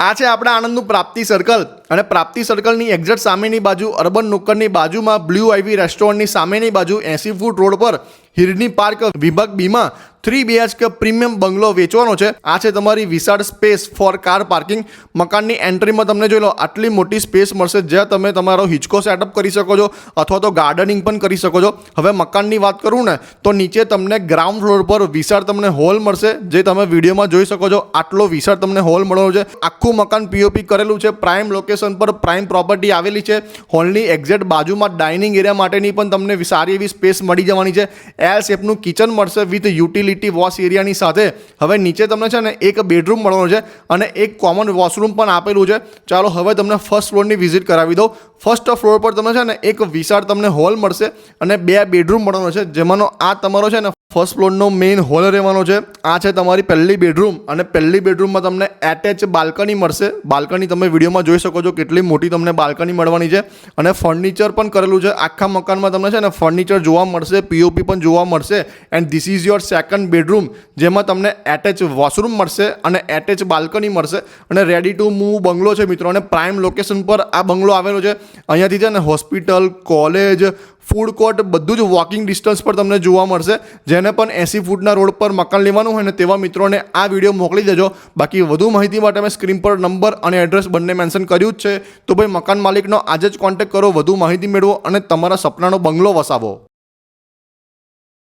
આ છે આપણા આણંદનું પ્રાપ્તિ સર્કલ અને પ્રાપ્તિ સર્કલની એક્ઝેક્ટ સામેની બાજુ અર્બન નુક્કરની બાજુમાં બ્લુ આઈવી રેસ્ટોરન્ટની સામેની બાજુ 80 ફૂટ રોડ પર હિરની પાર્ક વિભાગ બીમાં 3 BHK પ્રીમિયમ બંગલો વેચવાનો છે। આ છે તમારી વિશાળ સ્પેસ ફોર કાર પાર્કિંગ। મકાનની એન્ટ્રીમાં તમને જોઈ લો આટલી મોટી સ્પેસ મળશે જ્યાં તમે તમારો હિંચકો સેટઅપ કરી શકો છો અથવા તો ગાર્ડનિંગ પણ કરી શકો છો। હવે મકાનની વાત કરું ને તો નીચે તમને ગ્રાઉન્ડ ફ્લોર પર વિશાળ તમને હોલ મળશે જે તમે વિડીયોમાં જોઈ શકો છો। આટલો વિશાળ તમને હોલ મળવાનો છે। આખું મકાન પીઓપી કરેલું છે। પ્રાઇમ લોકેશન પર પ્રાઇમ પ્રોપર્ટી આવેલી છે। હોલની એક્ઝેક્ટ બાજુમાં ડાઇનિંગ એરિયા માટેની પણ તમને સારી એવી સ્પેસ મળી જવાની છે। એલ શેપનું કિચન મળશે વિથ યુટિલિટી વોશ એરિયાની સાથે। હવે નીચે તમને છે ને એક બેડરૂમ મળવાનો છે અને એક કોમન વોશરૂમ પણ આપેલું છે। ચાલો હવે તમને ફર્સ્ટ ફ્લોરની વિઝિટ કરાવી દઉં। ફર્સ્ટ ફ્લોર પર તમને છે ને એક વિશાળ તમને હોલ મળશે અને 2 બેડરૂમ મળવાનો છે જેમાંનો આ તમારો છે ને ફર્સ્ટ ફ્લોરનો મેઇન હોલ રહેવાનો છે। આ છે તમારી પહેલી બેડરૂમ અને પહેલી બેડરૂમમાં તમને એટેચ બાલ્કની મળશે। બાલ્કની તમે વિડીયોમાં જોઈ શકો છો કેટલી મોટી તમને બાલ્કની મળવાની છે અને ફર્નિચર પણ કરેલું છે। આખા મકાનમાં તમને છે ને ફર્નિચર જોવા મળશે, પીઓપી પણ જોવા મળશે। And this is your second bedroom જેમાં તમને એટેચ વોશરૂમ મળશે અને એટેચ બાલ્કની મળશે અને રેડી ટુ મૂવ બંગલો છે મિત્રો। અને પ્રાઇમ લોકેશન પર આ બંગલો આવેલો છે। અહીંયાથી છે ને હોસ્પિટલ, કોલેજ, ફૂડ કોર્ટ બધું જ વોકિંગ ડિસ્ટન્સ પર તમને જોવા મળશે। જેને પણ 80 ફૂટના રોડ પર મકાન લેવાનું હોય ને તેવા મિત્રોને આ વિડીયો મોકલી દેજો। બાકી વધુ માહિતી માટે મેં સ્ક્રીન પર નંબર અને એડ્રેસ બંને મેન્શન કર્યું જ છે। તો ભાઈ મકાન માલિકનો આજે જ કોન્ટેક્ટ કરો, વધુ માહિતી મેળવો અને તમારા સપનાનો બંગલો વસાવો।